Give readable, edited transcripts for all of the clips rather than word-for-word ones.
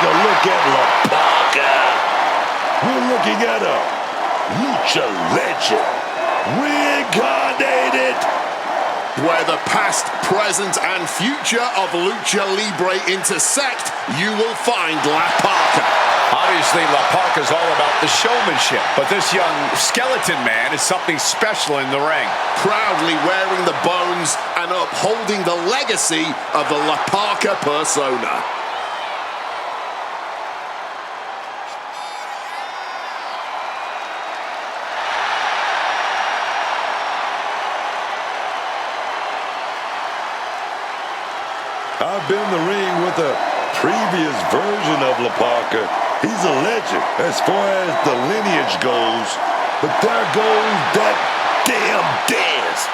take a look at La Parka. We're looking at a lucha legend, reincarnated. Where the past, present, and future of Lucha Libre intersect, you will find La Parka. Obviously, La Parka's all about the showmanship, but this young skeleton man is something special in the ring. Proudly wearing the bones and upholding the legacy of the La Parka persona. I've been in the ring with a previous version of La Parka. He's a legend as far as the lineage goes. But there goes that damn dance.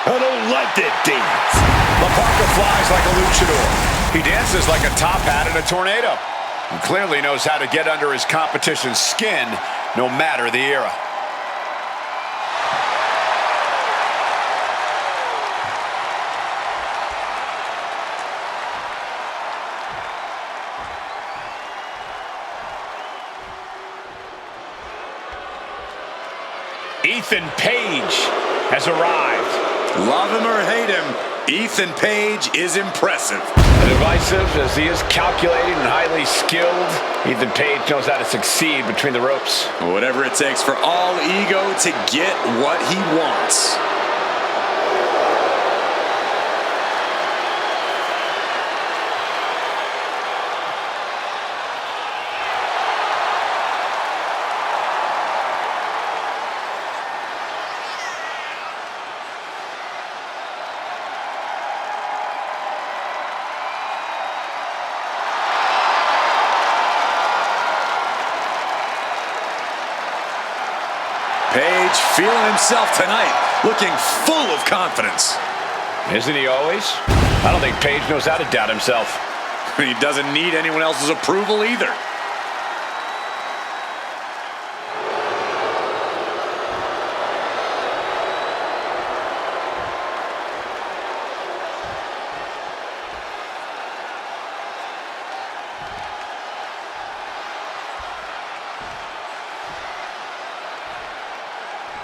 I don't like that dance. La Parka flies like a luchador. He dances like a top hat in a tornado. He clearly knows how to get under his competition's skin, no matter the era. Ethan Page has arrived. Love him or hate him, Ethan Page is impressive. Divisive as he is, calculating and highly skilled, Ethan Page knows how to succeed between the ropes. Whatever it takes for all ego to get what he wants. Page feeling himself tonight, looking full of confidence. Isn't he always? I don't think Page knows how to doubt himself. He doesn't need anyone else's approval either.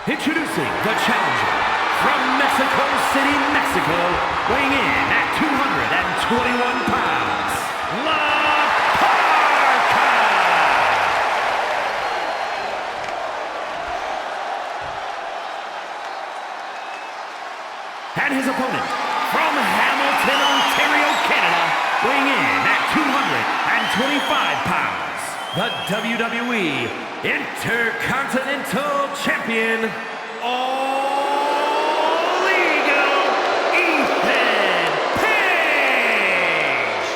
Introducing the challenger from Mexico City, Mexico, weighing in at 221 pounds, La Parka! And his opponent from Hamilton, Ontario, Canada, weighing in at 225 pounds, the WWE Intercontinental Champion, All Ego, Ethan Page!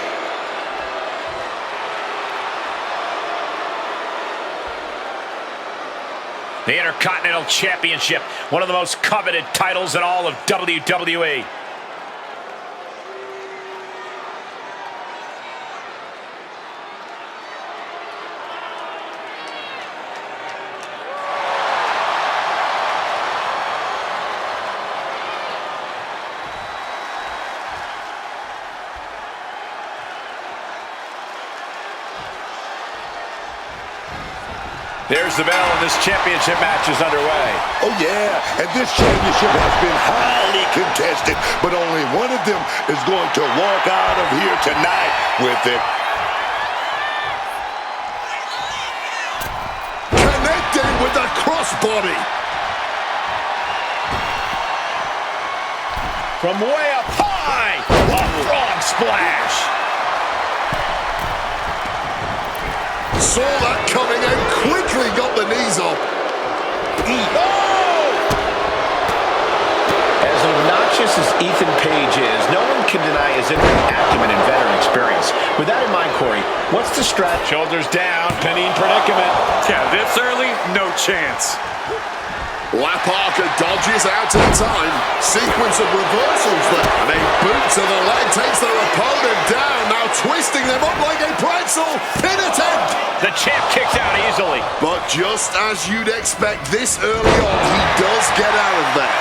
The Intercontinental Championship, one of the most coveted titles in all of WWE. There's the bell, and this championship match is underway. Oh, yeah, and this championship has been highly contested, but only one of them is going to walk out of here tonight with it. Connecting with the crossbody. From way up high, a frog splash. Saw that coming and quickly got the knees up. As obnoxious as Ethan Page is, no one can deny his in-ring acumen and veteran experience. With that in mind, Corey, what's the strat? Shoulders down, pinning predicament. Yeah, this early, no chance. La Parka dodges out in time. Sequence of reversals there. And a boot to the leg takes their opponent down. Now twisting them up like a pretzel. Pin attempt. The champ kicks out easily. But just as you'd expect this early on, he does get out of there.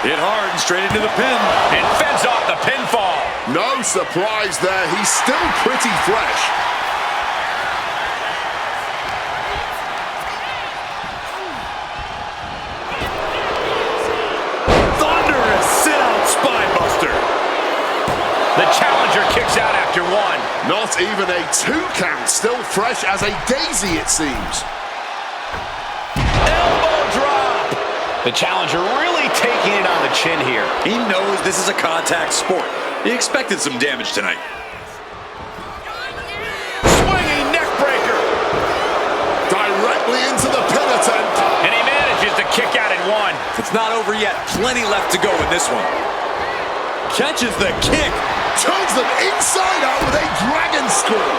Hit hard and straight into the pin. And fends off the pinfall. No surprise there. He's still pretty fresh. Thunderous sit-out spinebuster. The challenger kicks out after one. Not even a 2 count. Still fresh as a daisy, it seems. Elbow drop. The challenger really taking it on the chin here. He knows this is a contact sport. He expected some damage tonight. Swinging neck breaker. Directly into the pin attempt. And he manages to kick out in one. It's not over yet. Plenty left to go in this one. Catches the kick. Turns them inside out with a dragon screw.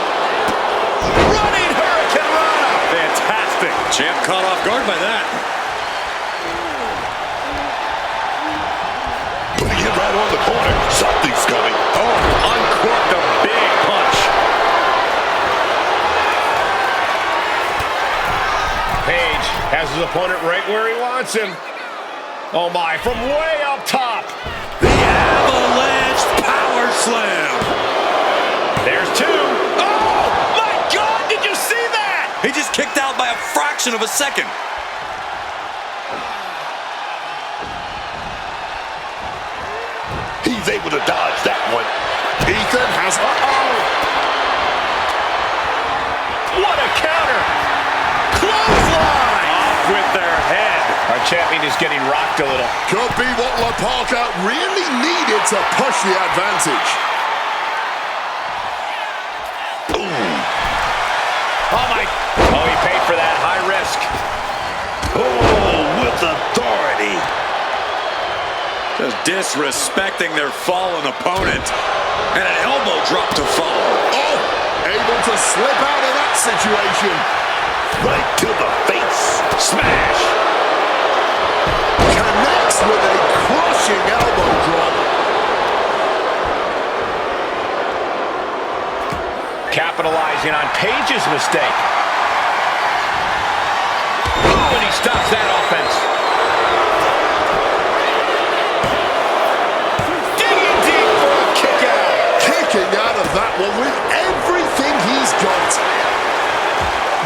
Running Hurricane Rana. Fantastic. Champ caught off guard by that. Putting it right on the corner. Something's coming. Oh, uncorked a big punch. Page has his opponent right where he wants him. Oh my, from way up top. The avalanche power slam. There's two. Oh, my God, did you see that? He just kicked out by a fraction of a second. He's able to dodge that one. Ethan has... What a counter. Clothesline. Off with their head. Our champion is getting rocked a little. Could be what La Parka really needed to push the advantage. Oh, my. Oh, he paid for that. High risk. Oh, with authority. Just disrespecting their fallen opponent. And an elbow drop to follow. Oh, able to slip out of that situation. Right to the face. Smash. Connects with a crushing elbow drop. Capitalizing on Page's mistake. Ooh, and he stops that offense. Digging deep for a kick out. Kicking out of that one with everything he's got.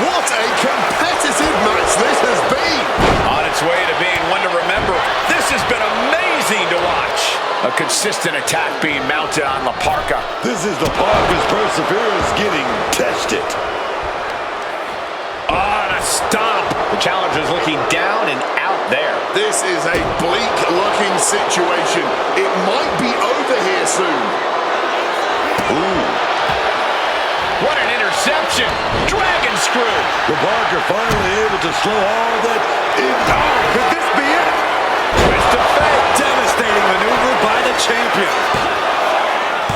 What a competitive match this has been. On its way to being one to remember. This has been amazing to watch. A consistent attack being mounted on La Parka. This is La Parka's perseverance getting tested. On a stomp. The challenger's looking down and out there. This is a bleak-looking situation. It might be over here soon. Ooh. What an interception. Dragon screw. La Parka finally able to slow all that in. Oh, could this be it? Twist of fate. Devastating maneuver by the champion.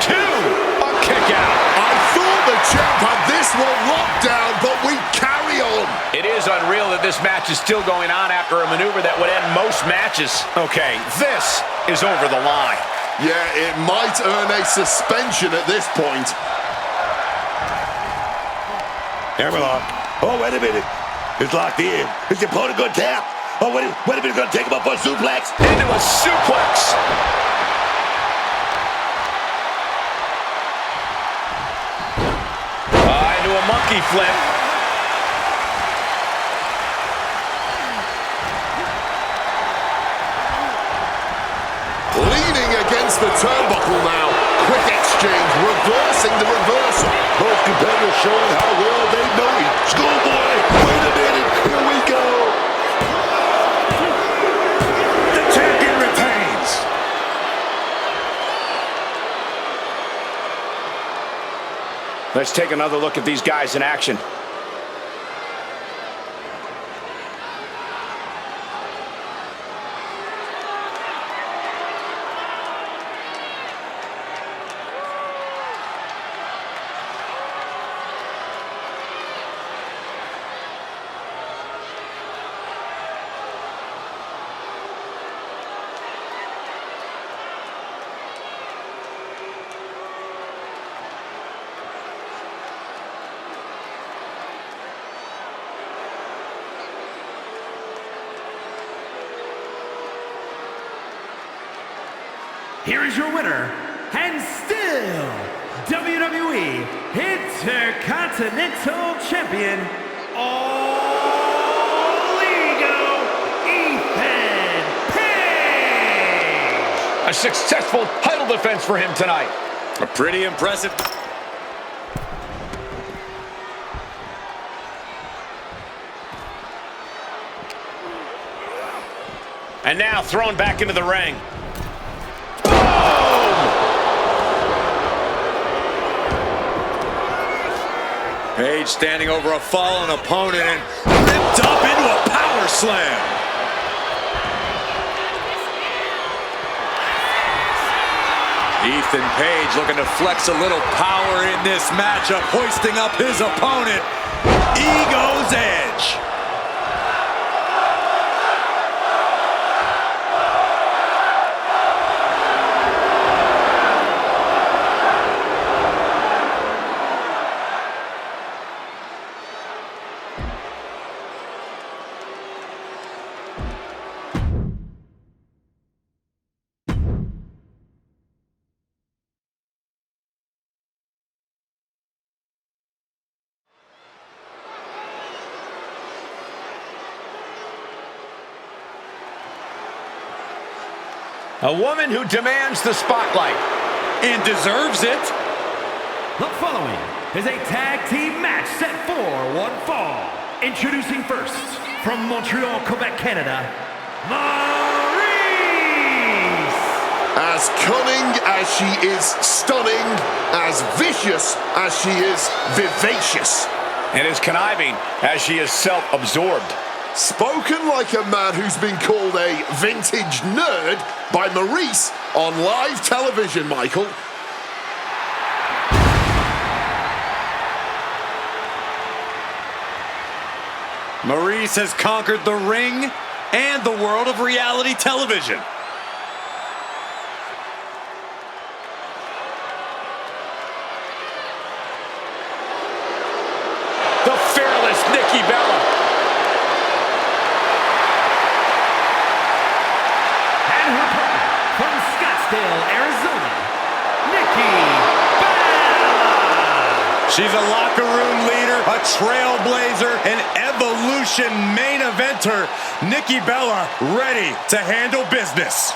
Two. A kick out. I thought the champ had this one locked down, but we carry on. It is unreal that this match is still going on after a maneuver that would end most matches. Okay, this is over the line. Yeah, it might earn a suspension at this point. Hammerlock. Oh, wait a minute. It's locked in. Is the opponent going to tap? Oh, wait a minute. Going to take him up for a suplex. Into a suplex. Into a monkey flip. Leaning against the turnbuckle now. Quick exchange, reversing the reversal. Both competitors showing how well they know each. Schoolboy, wait a minute. Here we go. The champion retains. Let's take another look at these guys in action. here is your winner, and still WWE Intercontinental Champion, All Ego, Ethan Page! A successful title defense for him tonight. A pretty impressive. And now thrown back into the ring. Page standing over a fallen opponent and ripped up into a power slam. Ethan Page looking to flex a little power in this matchup, hoisting up his opponent. Ego's edge. A woman who demands the spotlight. And deserves it. The following is a tag team match set for one fall. Introducing first, from Montreal, Quebec, Canada, Maurice! As cunning as she is stunning, as vicious as she is vivacious. And as conniving as she is self-absorbed. Spoken like a man who's been called a vintage nerd by Maurice on live television, Michael. Maurice has conquered the ring and the world of reality television. The fearless Nikki Bella. And her partner, from Scottsdale, Arizona, Nikki Bella! She's a locker room leader, a trailblazer, an Evolution main eventer. Nikki Bella ready to handle business.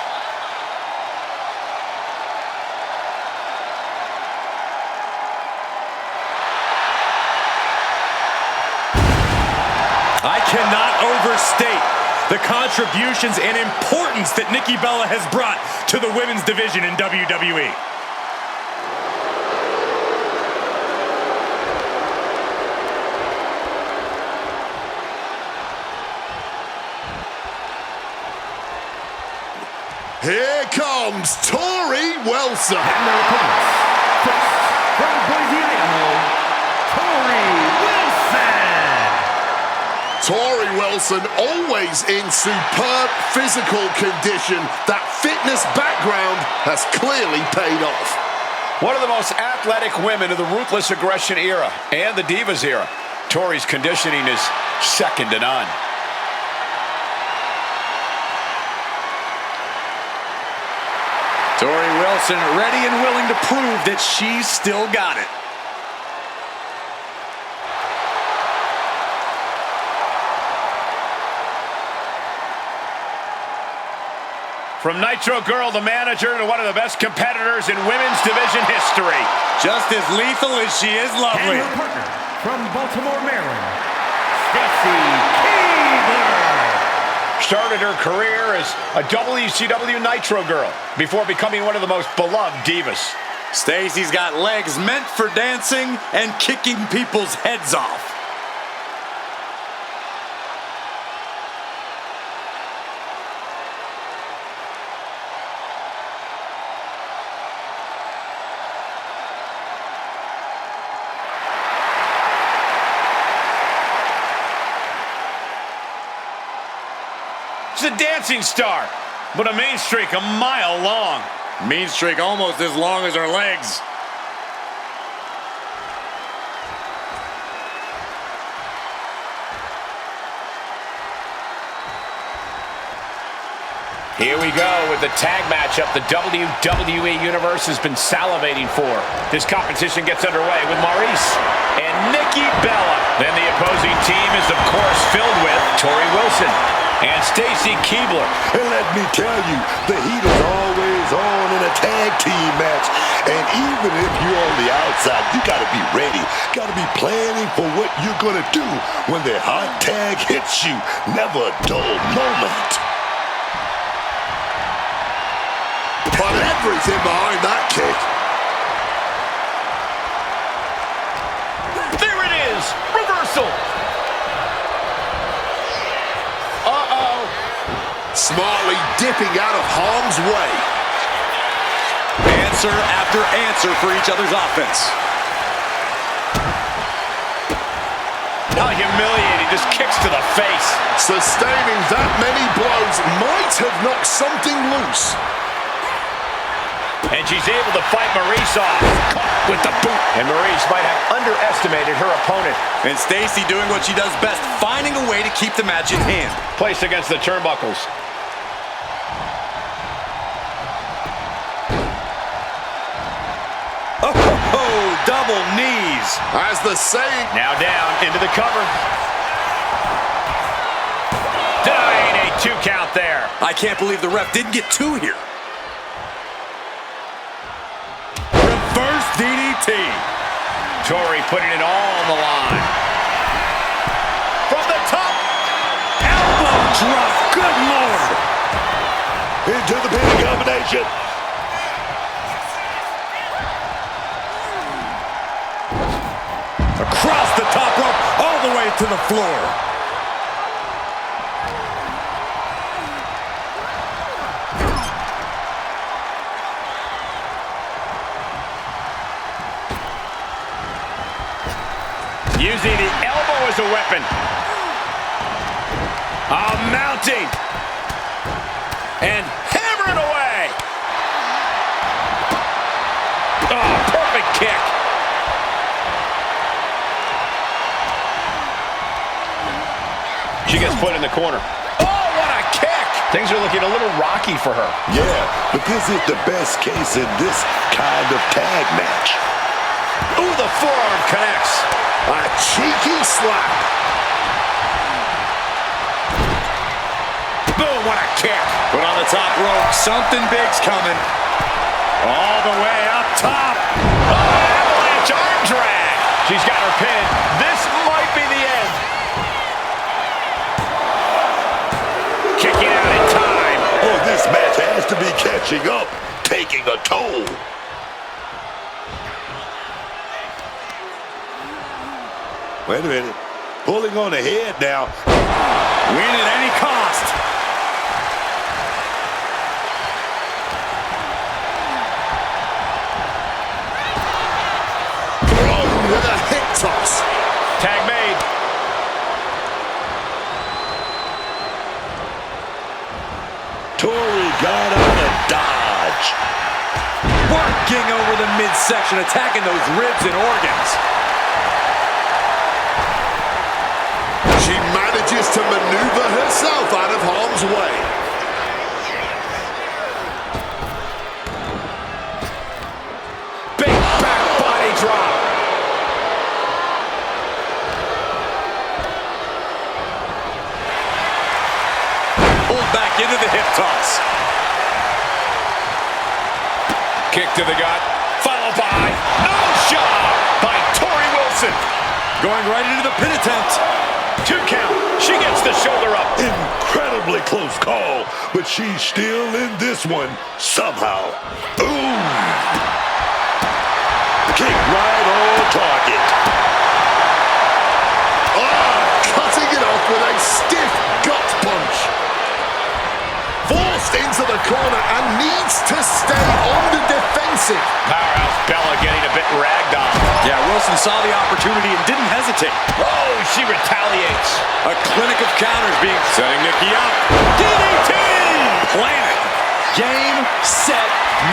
I cannot overstate the contributions and importance that Nikki Bella has brought to the women's division in WWE. Here comes Tori Wilson. And their opponents, first, from Boise, Idaho, Tori Tori Wilson! Wilson always in superb physical condition. That fitness background has clearly paid off. One of the most athletic women of the Ruthless Aggression era and the Divas era. Tori's conditioning is second to none. Tori Wilson ready and willing to prove that she's still got it. From Nitro Girl, the manager, to one of the best competitors in women's division history. Just as lethal as she is lovely. And her partner, from Baltimore, Maryland, Stacy Keibler! Started her career as a WCW Nitro Girl before becoming one of the most beloved divas. Stacy's got legs meant for dancing and kicking people's heads off. She's a dancing star, but a mean streak a mile long. Mean streak almost as long as her legs. Here we go with the tag matchup the WWE Universe has been salivating for. This competition gets underway with Maurice and Nikki Bella. Then the opposing team is, of course, filled with Tori Wilson and Stacy Keibler. And let me tell you, the heat is always on in a tag team match. And even if you're on the outside, you got to be ready. Got to be planning for what you're going to do when the hot tag hits you. Never a dull moment. But everything behind that kick. There it is! Reversal! Uh-oh! Smartly dipping out of harm's way. Answer after answer for each other's offense. Not humiliating, just kicks to the face. Sustaining that many blows might have knocked something loose. And she's able to fight Maurice off. Caught with the boot. And Maurice might have underestimated her opponent. And Stacy doing what she does best, finding a way to keep the match in hand. Placed against the turnbuckles. Oh, double knees. As the saying... Now down into the cover. Denying a 2 count there. I can't believe the ref didn't get 2 here. Reverse DDT. Tori putting it all on the line. From the top. Elbow drop. Good Lord. Into the pinning combination. Across the top rope, all the way to the floor. Using the elbow as a weapon. Mounting. And hammering away. Oh, perfect kick. She gets put in the corner. Oh, what a kick! Things are looking a little rocky for her. Yeah, but this is the best case in this kind of tag match. Ooh, the forearm connects. A cheeky slap. Boom, what a kick. Put on the top rope, something big's coming. All the way up top. Oh, avalanche arm drag. She's got her pin. This might be the end. Kicking out in time. Oh, this match has to be catching up, taking a toll. Wait a minute. Pulling on the head now. Win at any cost. Thrown with a hip toss. Tag made. Tori got out of dodge. Working over the midsection, attacking those ribs and organs. She manages to maneuver herself out of harm's way. Big back body drop. Pulled back into the hip toss. Kick to the gut. Followed by no shot by Tori Wilson. Going right into the pin attempt. 2 count. She gets the shoulder up. Incredibly close call, but she's still in this one somehow. Ooh. Kick right on target. Cutting it off with a stiff gut punch. Forced into the corner and needs to stay on the defensive. Powerhouse Bella getting a bit ragged on. Yeah, Wilson saw the opportunity and didn't hesitate. Oh, she retaliates. A clinic of counters being setting Nikki up. DDT! Planet. Game, set,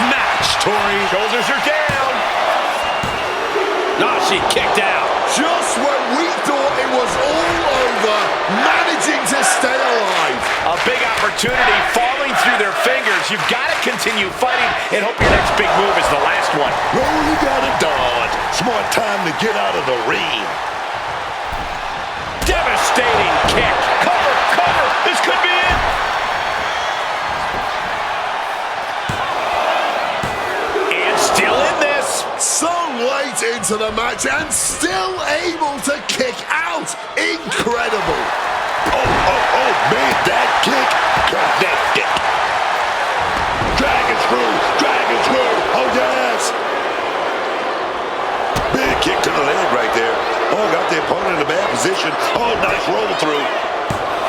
match, Tori. Shoulders are down. No, she kicked out. Just when we thought it was all over, managing to stay alive. A A big opportunity falling through their fingers. You've got to continue fighting and hope your next big move is the last one. Well, you gotta dodge. Smart time to get out of the ring. Devastating kick. Cover, cover. This could be it. And still in this. So late into the match and still able to kick out. Incredible. Oh, man, that kick. God, that kick. Dragon screw. Oh, yes. Big kick to the leg right there. Oh, got the opponent in a bad position. Oh, nice roll through.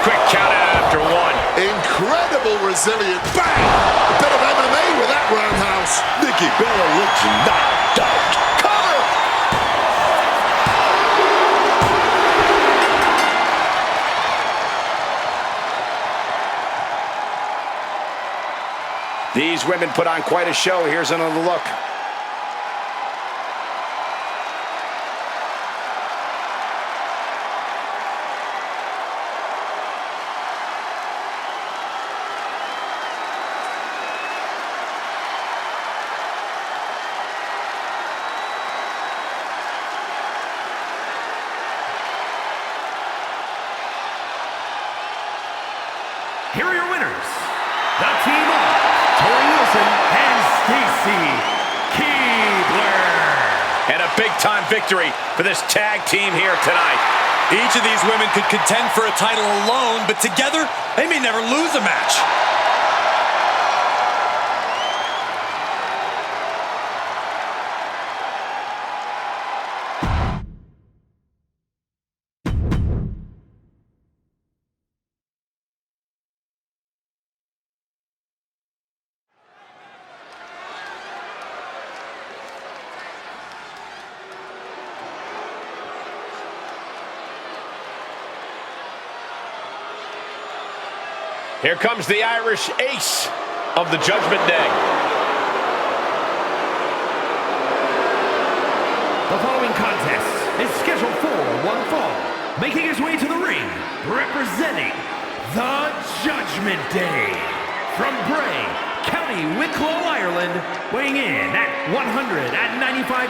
Quick count out after one. Incredible resilient. Bang! A bit of MMA with that roundhouse. Nikki Bella looks knocked out. Cover! These women put on quite a show. Here's another look. Here are your winners, the team of Tori Wilson and Stacy Keibler. And a big-time victory for this tag team here tonight. Each of these women could contend for a title alone, but together, they may never lose a match. Here comes the Irish ace of the Judgment Day. The following contest is scheduled for one fall. Making his way to the ring, representing the Judgment Day. From Bray, County Wicklow, Ireland, weighing in at 195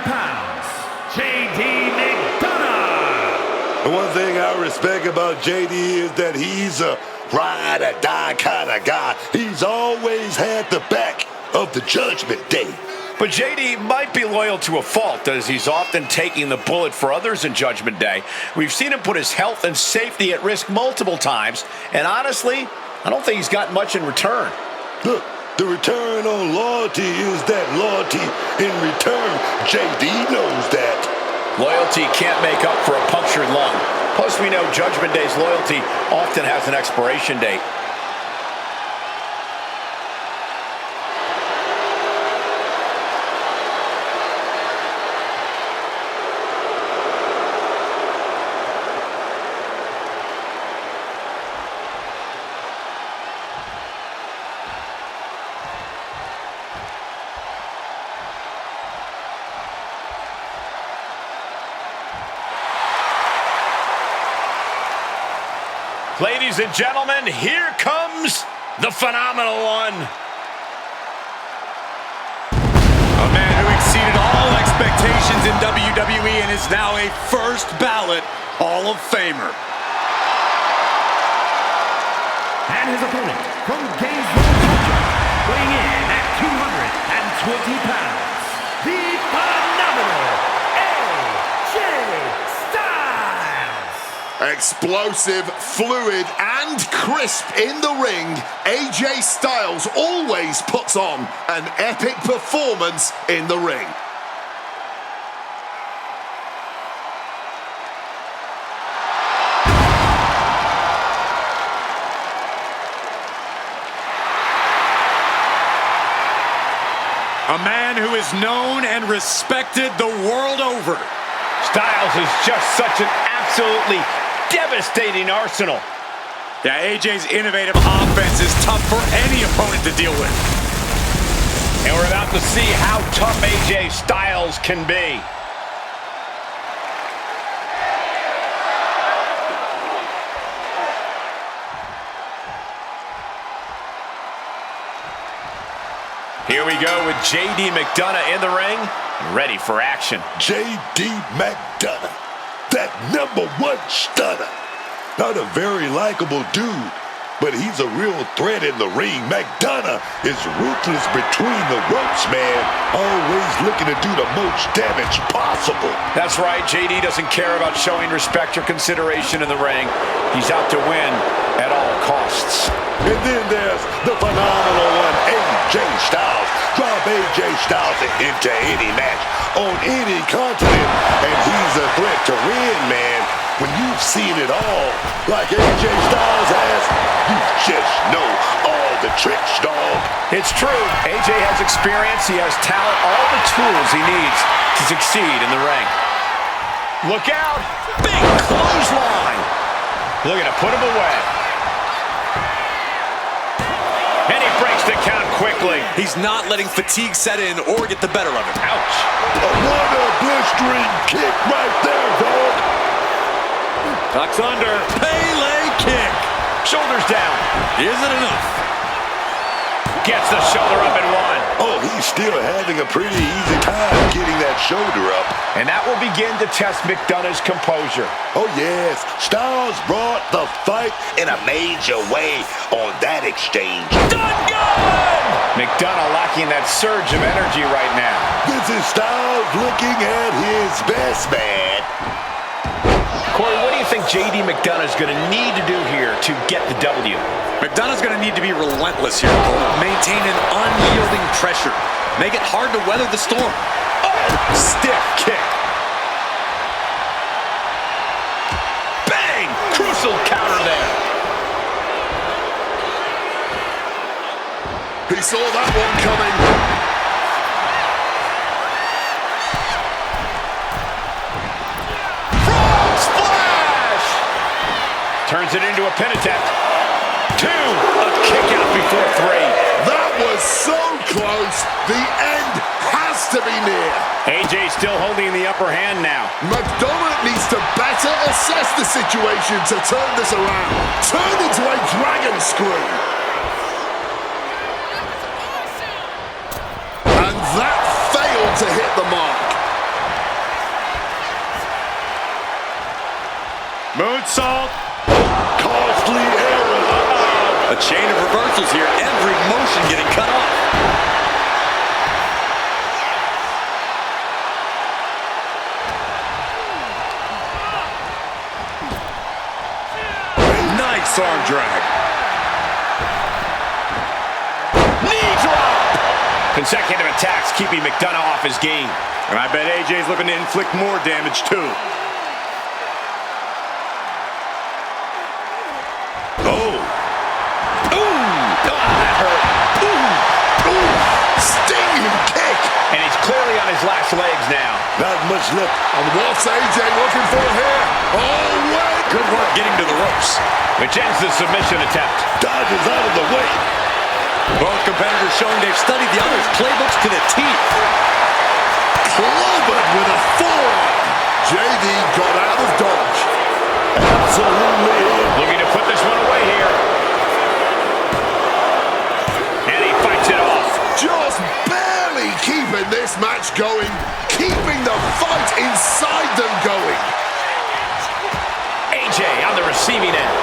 pounds, J.D. McDonough. The one thing I respect about JD is that he's a ride or die kind of guy. He's always had the back of the Judgment Day. But JD might be loyal to a fault, as he's often taking the bullet for others in Judgment Day. We've seen him put his health and safety at risk multiple times, and honestly, I don't think he's gotten much in return. Look, the return on loyalty is that loyalty in return. JD knows that. Loyalty can't make up for a punctured lung. Plus, we know Judgment Day's loyalty often has an expiration date. Ladies and gentlemen, here comes the phenomenal one. A man who exceeded all expectations in WWE and is now a first ballot Hall of Famer. And his opponent from Gainesville, Georgia, weighing in at 220 pounds, the phenomenal AJ Styles. Explosive, fluid, and crisp in the ring, AJ Styles always puts on an epic performance in the ring. A man who is known and respected the world over. Styles is just such an absolutely devastating arsenal. Yeah, AJ's innovative offense is tough for any opponent to deal with. And we're about to see how tough AJ Styles can be. Here we go with J.D. McDonough in the ring, ready for action. J.D. McDonough, that #1 stunner. Not a very likable dude, but he's a real threat in the ring. McDonough is ruthless between the ropes, man. Always looking to do the most damage possible. That's right, JD doesn't care about showing respect or consideration in the ring. He's out to win at all costs. And then there's the phenomenal one, AJ Styles. Drop AJ Styles into any match on any continent, and he's a threat to win, man. When you've seen it all, like AJ Styles has, you just know all the tricks, dog. It's true. AJ has experience, he has talent, all the tools he needs to succeed in the ring. Look out! Big clothesline! Looking to put him away. And he breaks the count quickly. He's not letting fatigue set in or get the better of him. Ouch. What a blistering kick right there, dog. Tucks under. Pele kick. Shoulders down. Isn't enough. Gets the shoulder up and one. Oh, he's still having a pretty easy time getting that shoulder up. And that will begin to test McDonough's composure. Oh, yes. Styles brought the fight in a major way on that exchange. Done good! McDonough lacking that surge of energy right now. This is Styles looking at his best, man. Corey, what do you think J.D. McDonough's going to need to do here to get the W? McDonough's going to need to be relentless here, Cole. Maintain an unyielding pressure. Make it hard to weather the storm. Oh, stiff kick. Bang! Crucial counter there. He saw that one coming. Frog splash! Turns it into a pin attempt. 2, a kick out before 3. That was so close. The end has to be near. AJ still holding the upper hand now. McDonough needs to better assess the situation to turn this around. Turn into a dragon screw. And that failed to hit the mark. Moonsault. Costly error. A chain of reversals here. Every motion getting cut off. Nice arm drag. Knee drop! Consecutive attacks keeping McDonough off his game. And I bet AJ's looking to inflict more damage too. And he's clearly on his last legs now. Not much left. And what's AJ looking for here? Oh, wait! Good work getting to the ropes. Which ends the submission attempt. Dodges out of the way. Both competitors showing they've studied the other's playbooks to the teeth. Clobbered with a forearm. JD got out of dodge. Absolutely. Looking to put this one away here. And he fights it off. Just barely keeping this match going. Keeping the fight inside them going. AJ on the receiving end.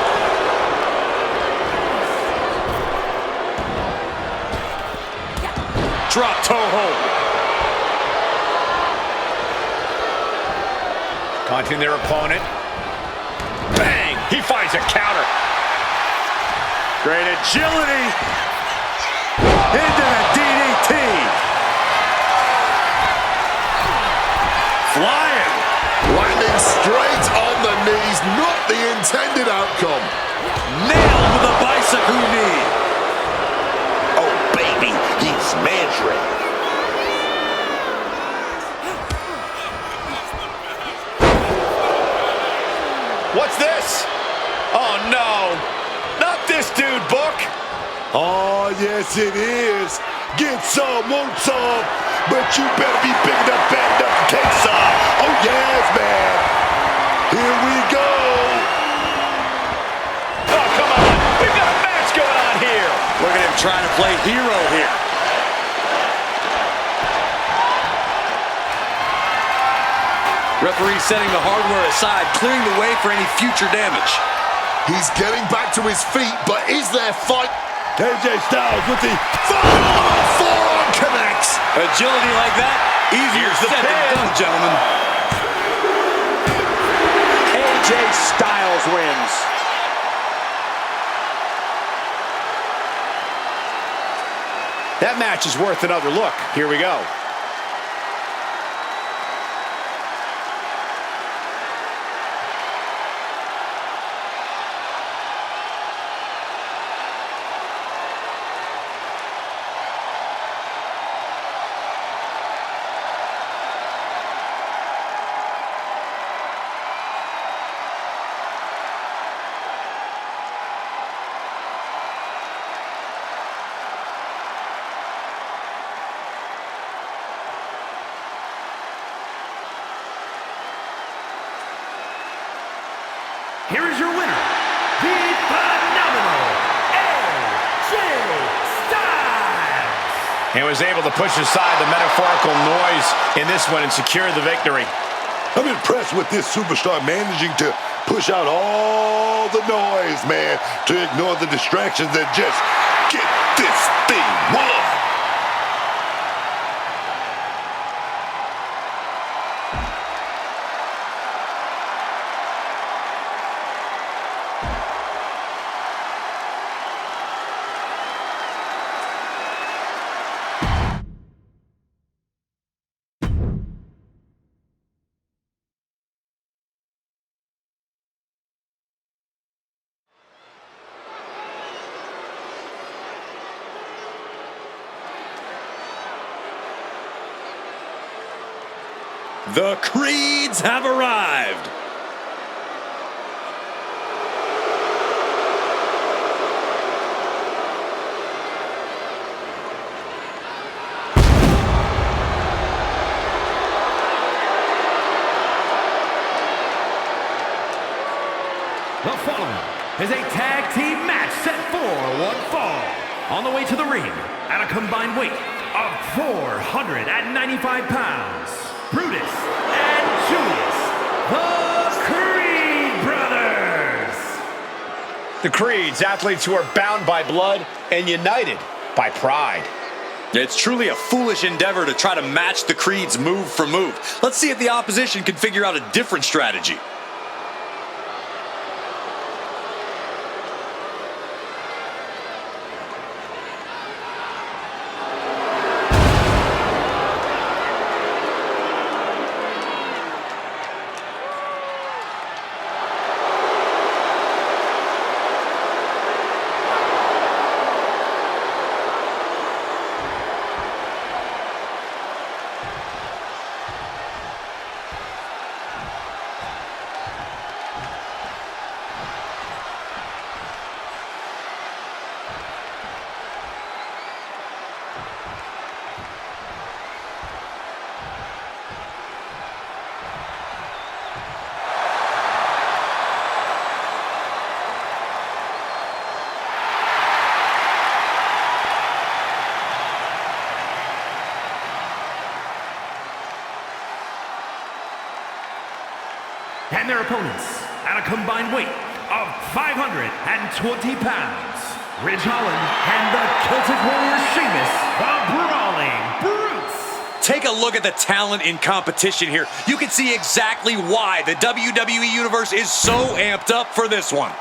Drop toe hold. Taunting their opponent. Bang! He finds a counter. Great agility. Into the DDT. Flying. Landing straight on the knees. Not the intended outcome. Nailed with a bicycle knee. Oh, baby, he's measuring. What's this? Oh, no. Not this dude, Book. Oh, yes, it is. Get some, want some, but you better be big enough, fat enough to take some. Oh, yes, man. Here we go. Oh, come on. We've got a match going on here. Look at him trying to play hero here. Referee setting the hardware aside, clearing the way for any future damage. He's getting back to his feet, but is there fight? AJ Styles with the Forearm connects. Agility like that, easier said than done, gentlemen. AJ Styles wins. That match is worth another look. Here we go. Here is your winner, the phenomenal AJ Styles. And was able to push aside the metaphorical noise in this one and secure the victory. I'm impressed with this superstar managing to push out all the noise, man, to ignore the distractions and just get this thing won. The Creeds have arrived. The following is a tag team match set for one fall. On the way to the ring at a combined weight of 495 pounds, Brutus and Julius, the Creed brothers. The Creeds, athletes who are bound by blood and united by pride. It's truly a foolish endeavor to try to match the Creeds move for move. Let's see if the opposition can figure out a different strategy. And their opponents at a combined weight of 520 pounds, Ridge Holland and the Celtic Warrior Sheamus, the Brawling Brutes. Take a look at the talent in competition here. You can see exactly why the WWE Universe is so amped up for this one.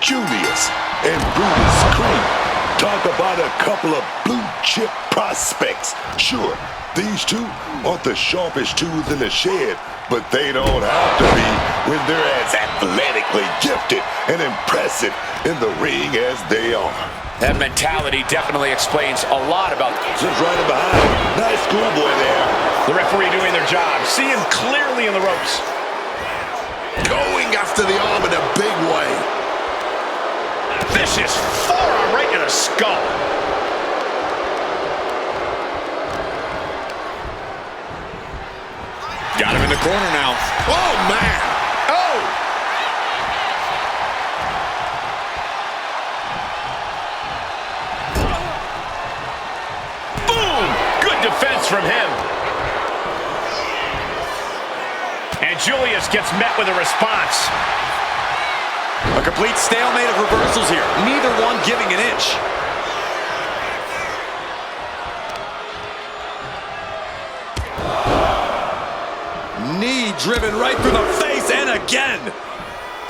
Julius and Brutus Creed. Talk about a couple of blue chip prospects. Sure, these two aren't the sharpest tools in the shed, but they don't have to be when they're as athletically gifted and impressive in the ring as they are. That mentality definitely explains a lot about Just running behind. Nice schoolboy there. the referee doing their job. See him clearly in the ropes. Going after the arm in a big way. Vicious forearm right in the skull. Got him in the corner now. Oh, man. Oh! Boom! Good defense from him. And Julius gets met with a response. A complete stalemate of reversals here. Neither one giving an inch. Knee driven right through the face and again.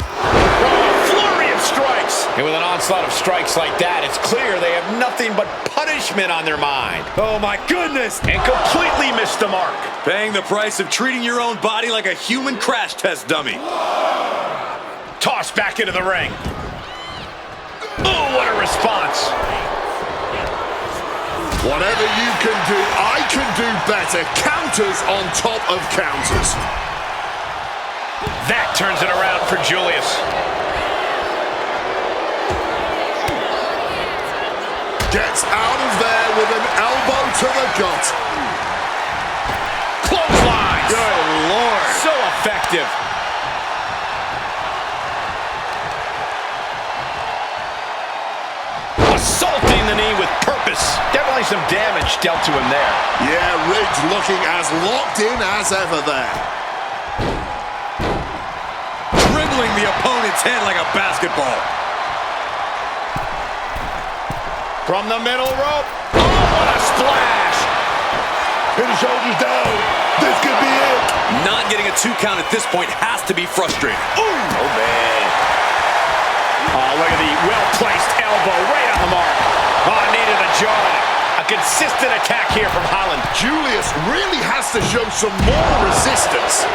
Oh, flurry of strikes. And with an onslaught of strikes like that, it's clear they have nothing but punishment on their mind. Oh my goodness. And completely missed the mark. Paying the price of treating your own body like a human crash test dummy. Tossed back into the ring. Oh, what a response. Whatever you can do, I can do better. Counters on top of counters. That turns it around for Julius. Gets out of there with an elbow to the gut. Clotheslines. Good Lord. So effective. Assaulting the knee with purpose. Definitely some damage dealt to him there. Yeah, Ridge looking as locked in as ever there. Dribbling the opponent's head like a basketball. From the middle rope. Oh, what a splash. And the shoulders down. This could be it. Not getting a 2 count at this point has to be frustrating. Ooh. Oh, man. Oh, look at the well-placed elbow right on the mark. Oh, knee to the jaw. A consistent attack here from Holland. Julius really has to show some more resistance.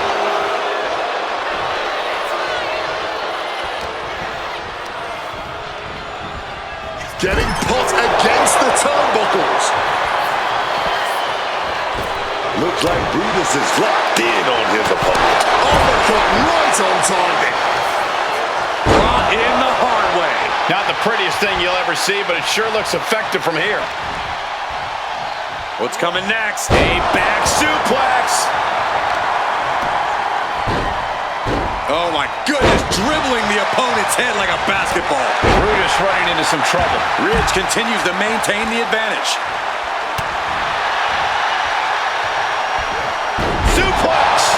Getting put against the turnbuckles. Looks like Brutus is locked in on his opponent. Uppercut right on target. Brought in the hard way. Not the prettiest thing you'll ever see, but it sure looks effective from here. What's coming next? A back suplex. Oh my goodness, dribbling the opponent's head like a basketball. Brutus running into some trouble. Ridge continues to maintain the advantage. Suplex.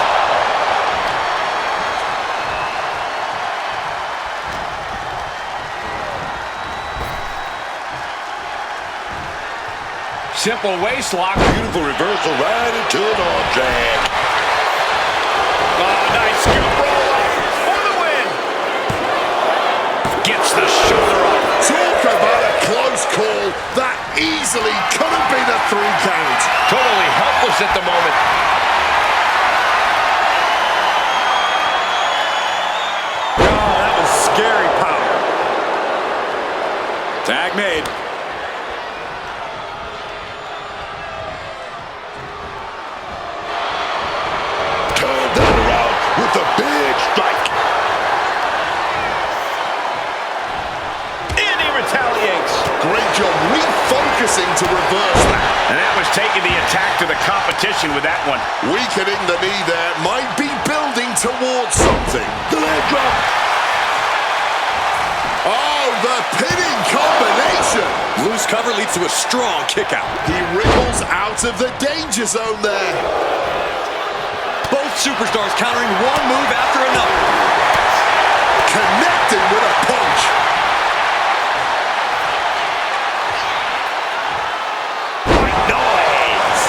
Simple waist lock. Beautiful reversal right into an arm drag. Oh, nice scoop roll up for the win. Gets the shoulder up. Talk about a close call. That easily could have been a 3 count. Totally helpless at the moment. Oh, that was scary power. Tag made. Turned that around with a big strike. And he retaliates. Great job refocusing to reverse that. And that was taking the attack to the competition with that one. Weakening the knee there might be building towards something. The leg drop. Oh, the pinning combination. Loose cover leads to a strong kick out. He wriggles out of the danger zone there. Both superstars countering one move after another. Connecting with a punch. White noise.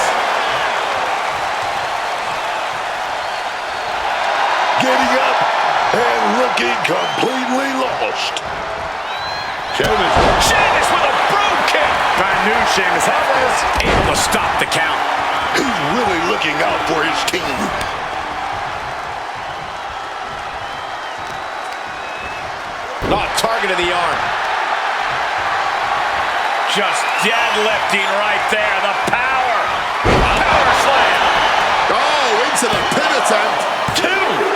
Getting up and looking completely lost. Sheamus with a broom kick. I knew Sheamus had this. Able to stop the count. He's really looking out for his team. Oh, target of the arm. Just deadlifting right there. The power. Power slam. Oh, into the pin attempt. 2.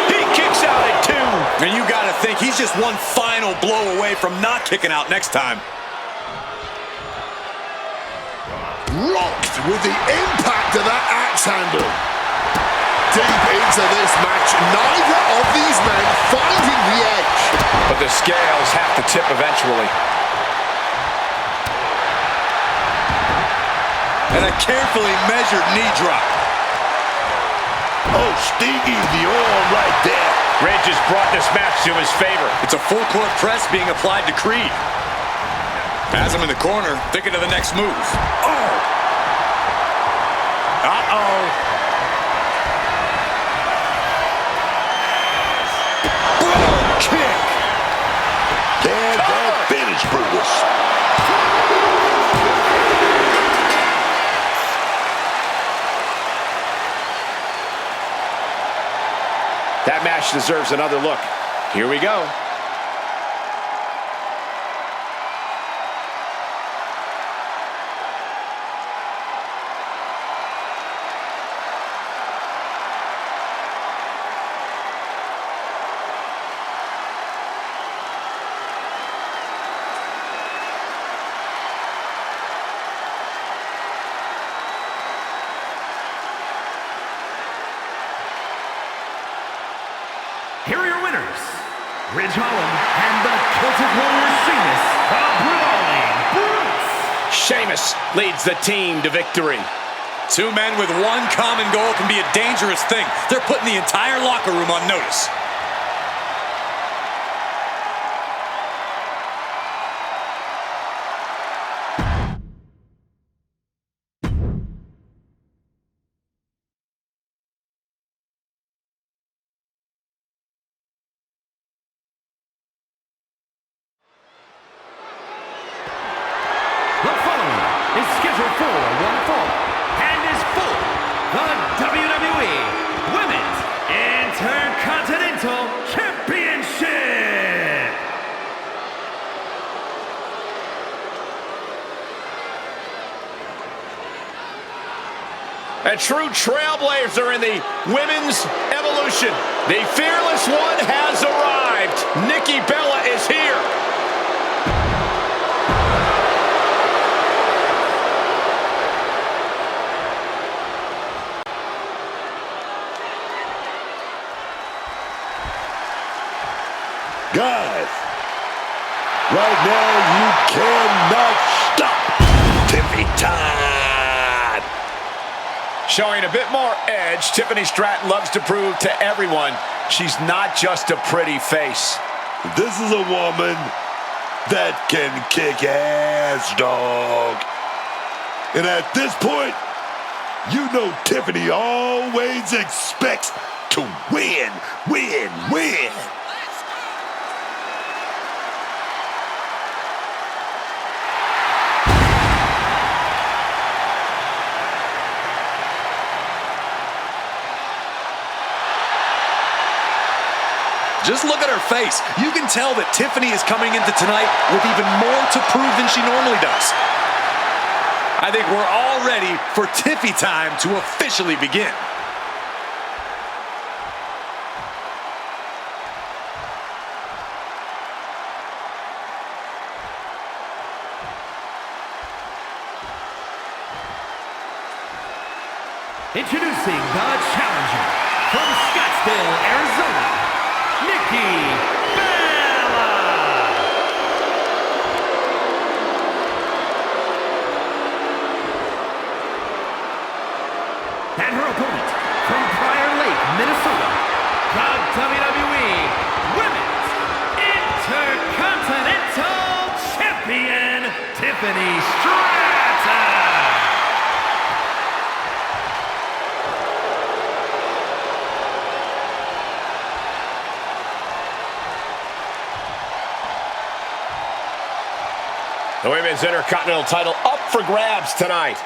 He kicks out at 2. And you got to think he's just one final blow away from not kicking out next time. Rocked with the impact of that axe handle. Deep into this match, neither of these men finding the edge. But the scales have to tip eventually. And a carefully measured knee drop. Oh, stingy the arm right there. Ridge has brought this match to his favor. It's a full court press being applied to Creed. Has him in the corner, thinking of the next move. Oh! Uh-oh. Broad kick. Can that finish, Brutus? That match deserves another look. Here we go. Here are your winners, Ridge Holland and the Celtic Warrior Sheamus, the Brawling Brutes. Sheamus leads the team to victory. 2 men with one common goal can be a dangerous thing. They're putting the entire locker room on notice. The following is scheduled for one fall and is for the WWE Women's Intercontinental Championship. A true trailblazer in the women's evolution. The fearless one has arrived. Nikki Bella is here. Guys, right now you cannot stop Tiffy time. Showing a bit more edge, Tiffany Stratton loves to prove to everyone she's not just a pretty face. This is a woman that can kick ass, dog. And at this point, you know Tiffany always expects to win, win, win. Just look at her face. You can tell that Tiffany is coming into tonight with even more to prove than she normally does. I think we're all ready for Tiffy time to officially begin. Introducing the challenger from Scottsdale, Arizona, Nikki Bella. And her opponent from Prior Lake, Minnesota, the WWE Women's Intercontinental Champion, Tiffany Stratton. The Women's Intercontinental title up for grabs tonight.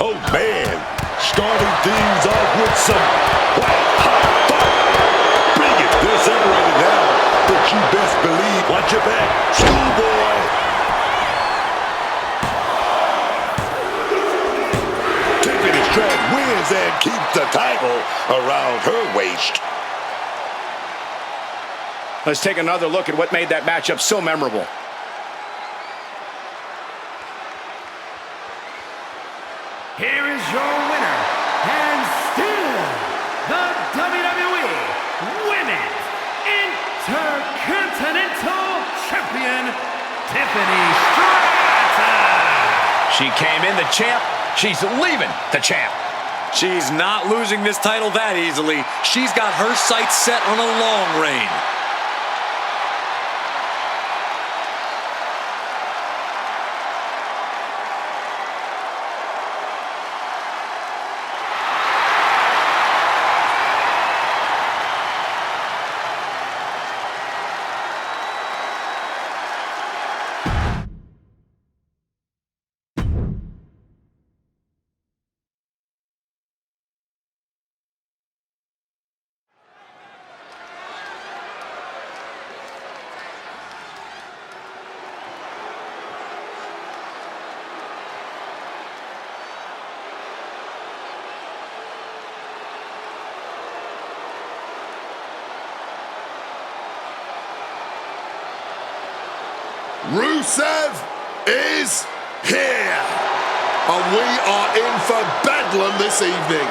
Oh, man. Starting things off with some white hot fire. Bring it. They're separated now, but you best believe. Watch your back. Schoolboy. Tiffany Stratton wins and keeps the title around her waist. Let's take another look at what made that matchup so memorable. Here is your winner, and still the WWE Women's Intercontinental Champion, Tiffany Stratton. She came in the champ. She's leaving the champ. She's not losing this title that easily. She's got her sights set on a long reign. Rusev is here, and we are in for bedlam this evening.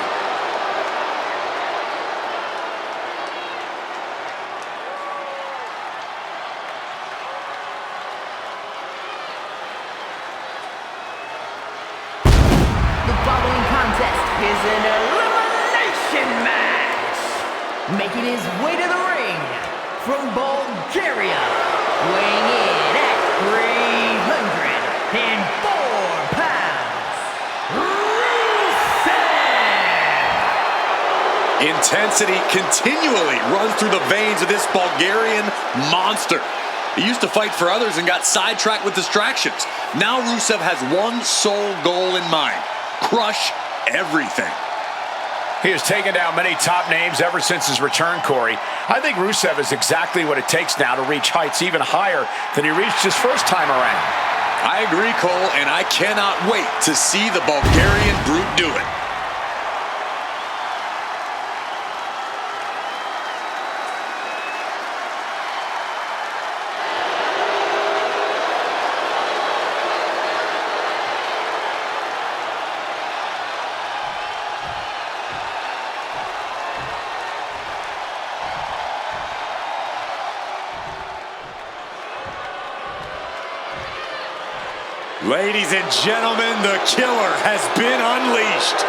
The following contest is an elimination match. Making his way to the ring from Bulgaria, weighing in at 304 pounds, Rusev! Intensity continually runs through the veins of this Bulgarian monster. He used to fight for others and got sidetracked with distractions. Now Rusev has one sole goal in mind: crush everything. He has taken down many top names ever since his return, Corey. I think Rusev is exactly what it takes now to reach heights even higher than he reached his first time around. I agree, Cole, and I cannot wait to see the Bulgarian brute do it. Ladies and gentlemen, the killer has been unleashed.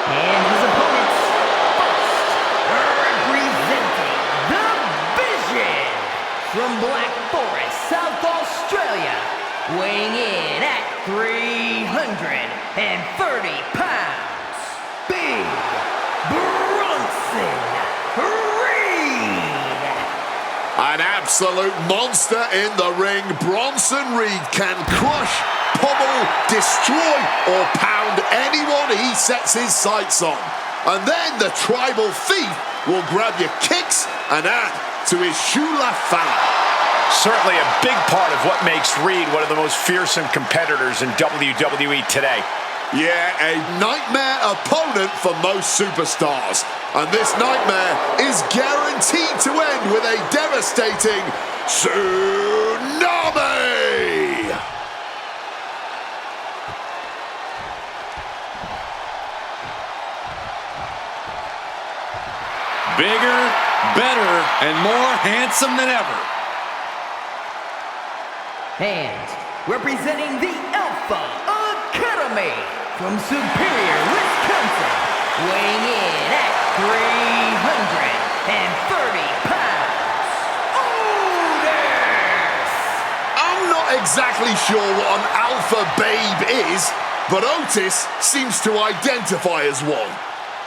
And his opponents, first, representing the Vision from Black Forest, South Australia, weighing in at 330 pounds, Big Bronson Reed. An absolute monster in the ring. Bronson Reed can crush, pummel, destroy, or pound anyone he sets his sights on. And then the tribal thief will grab your kicks and add to his Shula Fala. Certainly a big part of what makes Reed one of the most fearsome competitors in WWE today. Yeah, a nightmare opponent for most superstars. And this nightmare is guaranteed to end with a devastating tsunami! Bigger, better, and more handsome than ever. And representing the Alpha Academy from Superior, Wisconsin, weighing in at 330 pounds, Otis! I'm not exactly sure what an alpha babe is, but Otis seems to identify as one.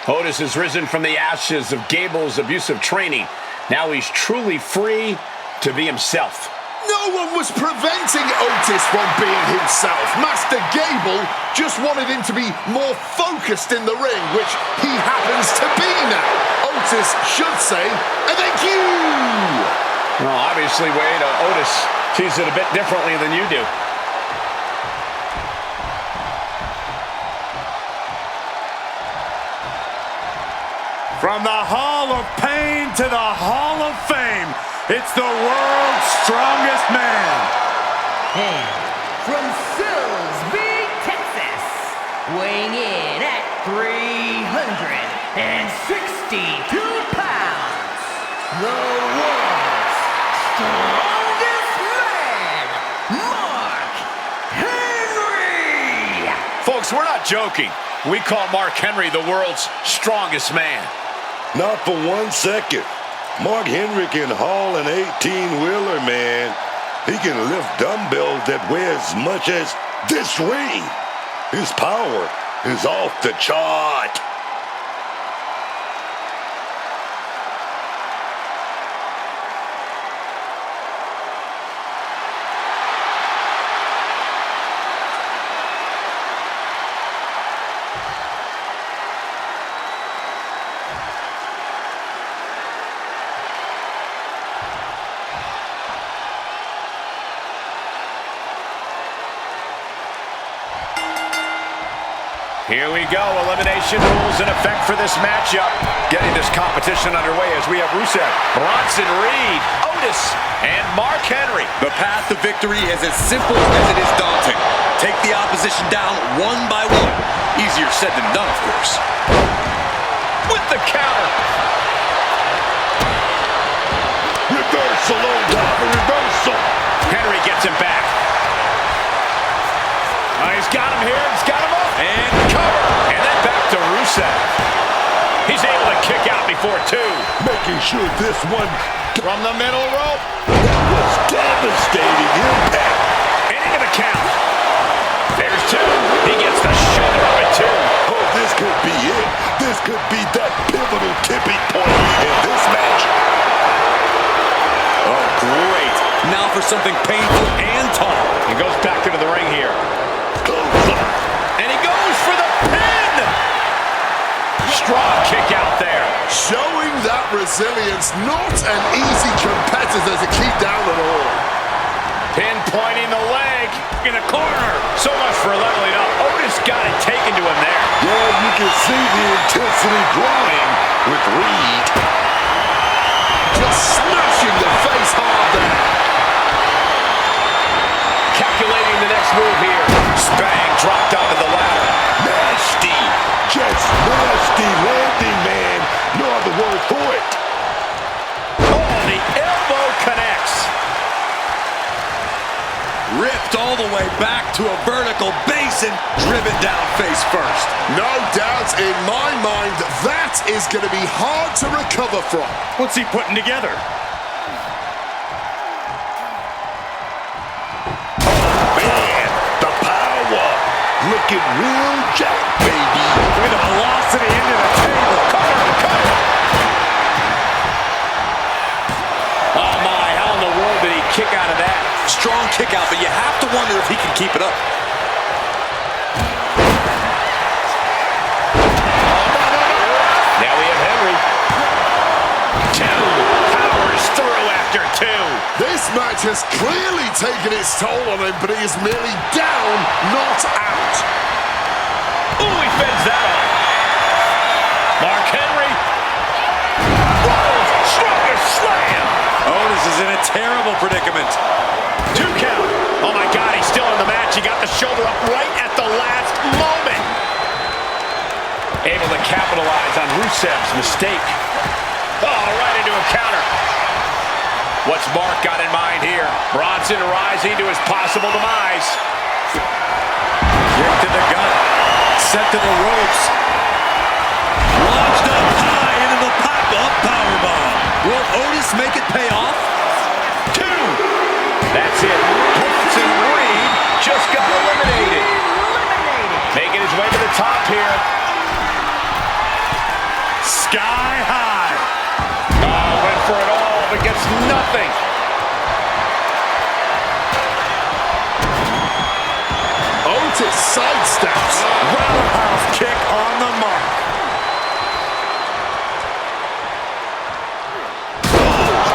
Otis has risen from the ashes of Gable's abusive training. Now he's truly free to be himself. No one was preventing Otis from being himself. Master Gable just wanted him to be more focused in the ring, which he happens to be now. Otis should say, thank you! Well, obviously, Wade, Otis sees it a bit differently than you do. From the Hall of Pain to the Hall of Fame, it's the world's strongest man. And from Silsbee, Texas, weighing in at 362 pounds, the world's strongest man, Mark Henry! Folks, we're not joking. We call Mark Henry the world's strongest man. Not for 1 second. Mark Henry can haul an 18-wheeler, man. He can lift dumbbells that weigh as much as this ring. His power is off the chart. Here we go. Elimination rules in effect for this matchup. Getting this competition underway as we have Rusev, Bronson Reed, Otis, and Mark Henry. The path to victory is as simple as it is daunting. Take the opposition down one by one. Easier said than done, of course. With the counter. Reversal, oh God, a reversal. Henry gets him back. He's got him here. He's got him up. And cover. And then back to Rusev. He's able to kick out before two. Making sure this one From the middle rope. that was devastating impact. And into the count. There's two. He gets the shoulder up at two. Oh, this could be it. This could be that pivotal tipping point in this match. Oh, great. Now for something painful and tall. He goes back into the ring here. Close-up. And he goes for the pin. Strong kick out there. Showing that resilience, not an easy competitor to keep down at all. Pinpointing the leg in the corner. So much for leveling up. Otis got it taken to him there. Yeah, you can see the intensity growing with Reed. Just smashing the face hard there. Calculating the next move here. Spang dropped onto the ladder. Nasty. Just nasty landing, man. No other word for it. Oh, the elbow connects. Ripped all the way back to a vertical basin, driven down face first. No doubt in my mind, that is going to be hard to recover from. What's he putting together? Man, the power. Looking real jack, baby. Look at the velocity into the table. Cover. Oh my, how in the world did he kick out of that? Strong kick out, but you have to wonder if he can keep it up. Now we have Henry. Two. Powers through after two. This match has clearly taken its toll on him, but he is merely down, not out. Ooh, he fends that off. Mark Henry. World's strongest slam. Otis is in a terrible predicament. 2 count. Oh my God, he's still in the match. He got the shoulder up right at the last moment. Able to capitalize on Rusev's mistake. Oh, right into a counter. What's Mark got in mind here? Bronson rising to his possible demise. Kick to the gut. Set to the ropes. Launched up high into the pop-up powerbomb. Will Otis make it pay off? 2. That's it. Bronson Reed just got eliminated. Making his way to the top here. Sky high. Oh, went for it all, but gets nothing. sidesteps. Roundhouse kick on the mark.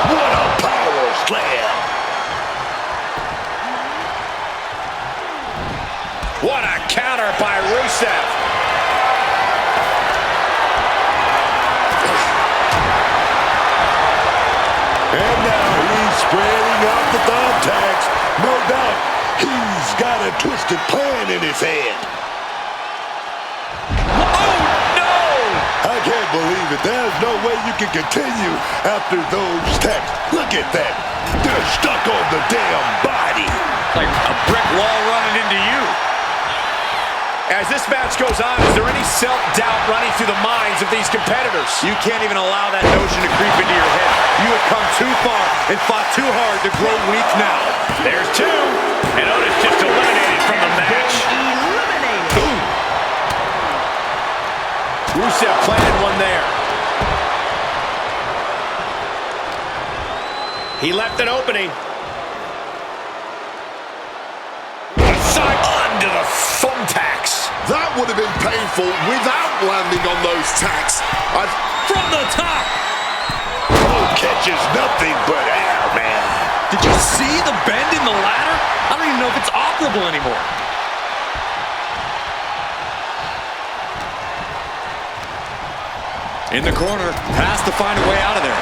What a power slam! What a counter by Rusev. And now he's spreading out the thumbtacks. No doubt he's got a twisted plan in his head. Oh, no! I can't believe it. There's no way you can continue after those tacks. Look at that. They're stuck on the damn body. Like a brick wall running into you. As this match goes on, is there any self-doubt running through the minds of these competitors? You can't even allow that notion to creep into your head. You have come too far and fought too hard to grow weak now. There's two. And Otis just eliminated from the match. Eliminated. Rusev planted one there. He left an opening. Side onto the thumbtacks. That would have been painful without landing on those tacks. From the top. Oh, catches nothing but air, man. Did you see the bend in the ladder? I don't even know if it's operable anymore. In the corner, has to find a way out of there.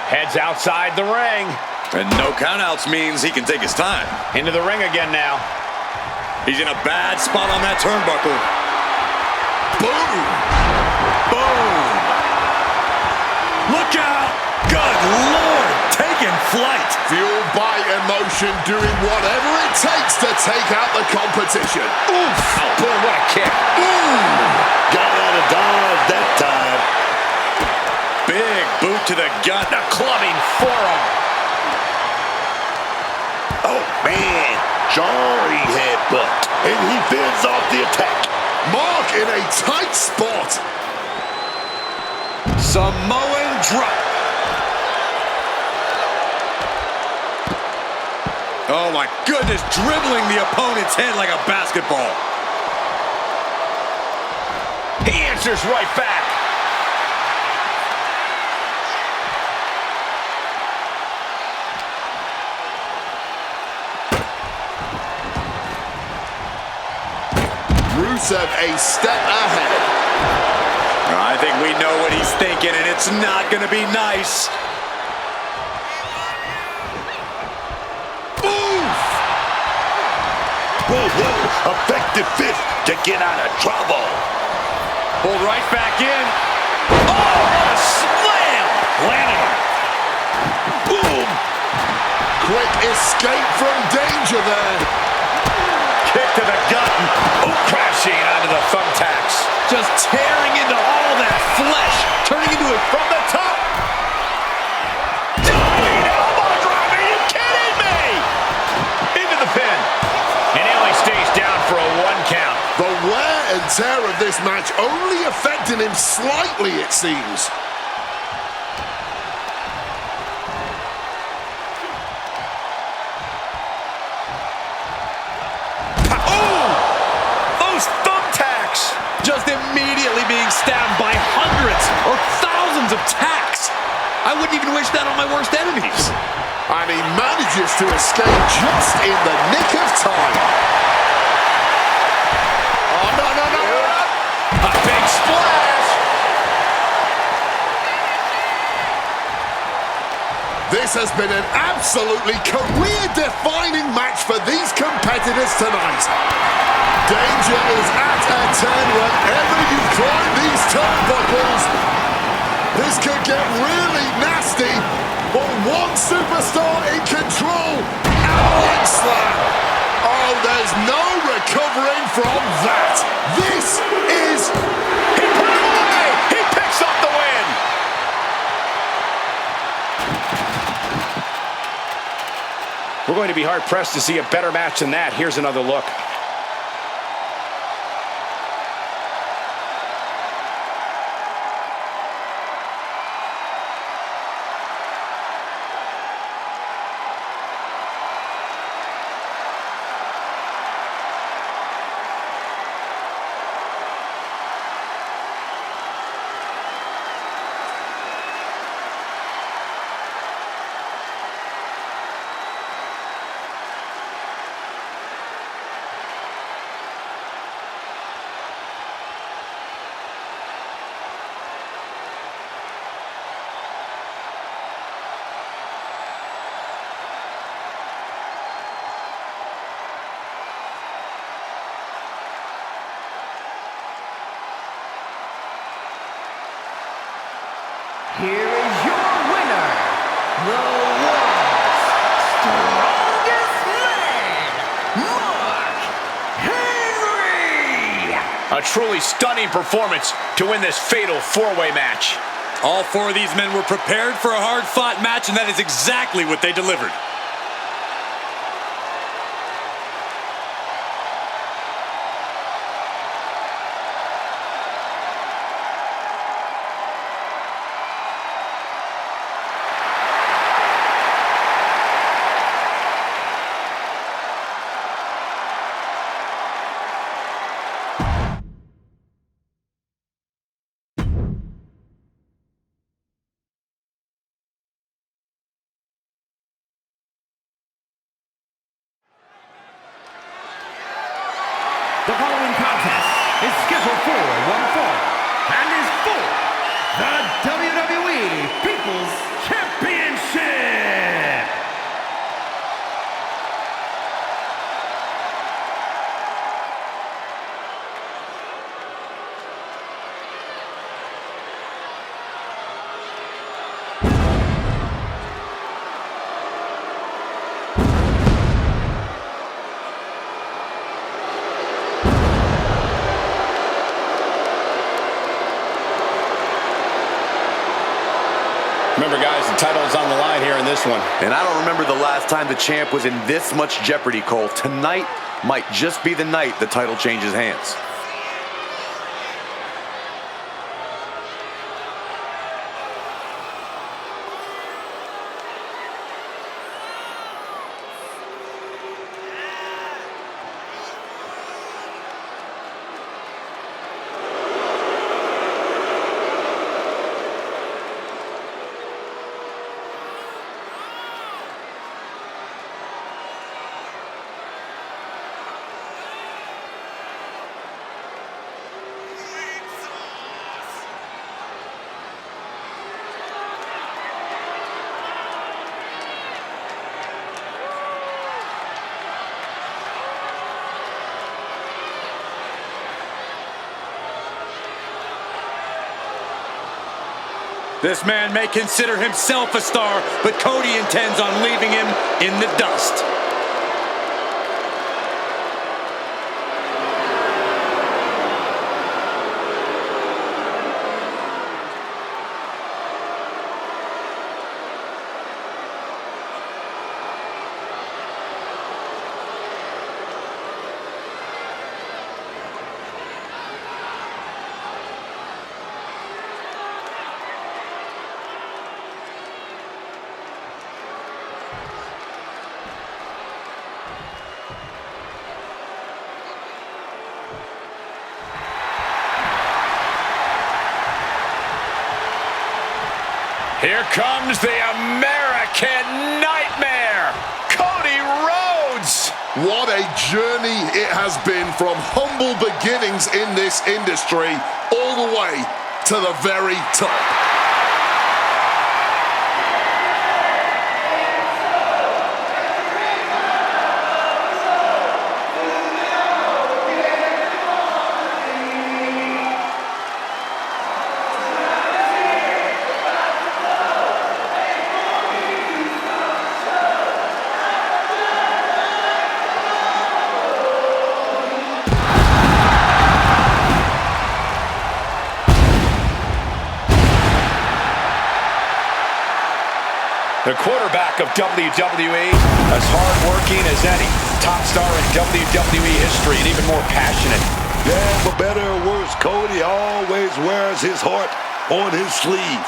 Heads outside the ring. And no countouts means he can take his time. Into the ring again now. He's in a bad spot on that turnbuckle. Boom! Boom! Look out! Good Lord! Taking flight! Fueled by emotion, doing whatever it takes to take out the competition. Oof! Oh, boy, what a kick. Got out of dodge that time. Big boot to the gut. The clubbing forearm. Oh, man. Jarring headbutt. And he fends off the attack. Mark in a tight spot. Samoan drop. Oh my goodness, dribbling the opponent's head like a basketball. He answers right back. Rusev a step ahead. I think we know what he's thinking, and it's not going to be nice. Oof! Whoa, whoa. Effective fist to get out of trouble. Pulled right back in. Oh, what a slam! Landed him. Boom. Quick escape from danger there. Kick to the gut. Oh, crashing onto the thumbtacks. Just tearing into all that flesh, turning into it From the top. Diving elbow drop. Are you kidding me? Into the pin. And he only stays down for a 1 count. The wear and tear of this match only affecting him slightly, it seems. just immediately being stabbed by hundreds or thousands of tacks. I wouldn't even wish that on my worst enemies. And he manages to escape just in the nick of time. Oh, no, no, no, no. A big splash. This has been an absolutely career-defining match for these competitors tonight. Danger is at a turn whenever you climb these turnbuckles. This could get really nasty, but one superstar in control. Avalanche Slam. Oh, there's no recovering from that. This is... He put it away. He picks up the win. We're going to be hard-pressed to see a better match than that. Here's another look. truly stunning performance to win this fatal four-way match. All four of these men were prepared for a hard-fought match, and that is exactly what they delivered. The following contest is scheduled for one fall and is for the WWE People's Championship. Remember, guys, the title is on the line here in this one. And I don't remember the last time the champ was in this much jeopardy, Cole. Tonight might just be the night the title changes hands. This man may consider himself a star, but Cody intends on leaving him in the dust. Here comes the American Nightmare, Cody Rhodes. What a journey it has been from humble beginnings in this industry all the way to the very top. The quarterback of WWE, as hardworking as any top star in WWE history, and even more passionate. Yeah, for better or worse, Cody always wears his heart on his sleeve.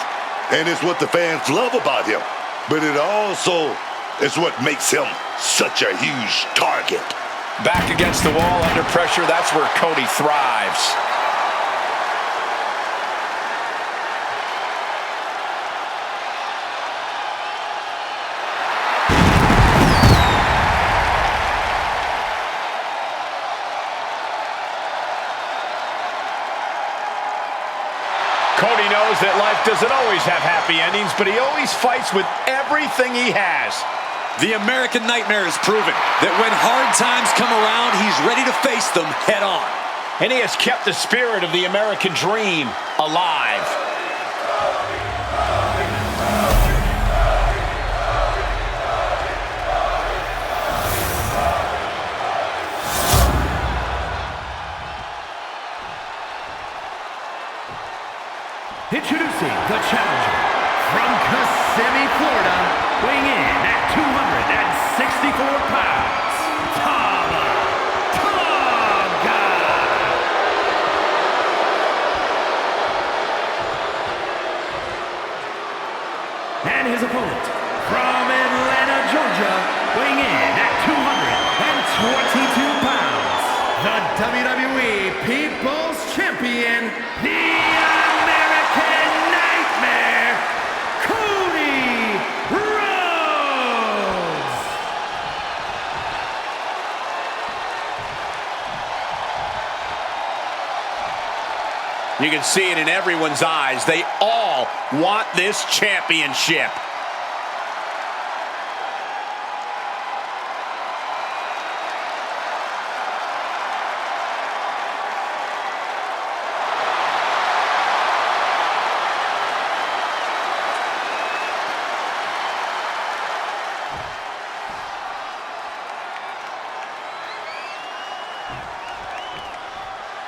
And it's what the fans love about him. But it also is what makes him such a huge target. Back against the wall, under pressure, that's where Cody thrives. Cody knows that life doesn't always have happy endings, but he always fights with everything he has. The American Nightmare has proven that when hard times come around, he's ready to face them head on. And he has kept the spirit of the American dream alive. WWE People's Champion, the American Nightmare, Cody Rhodes! You can see it in everyone's eyes. They all want this championship.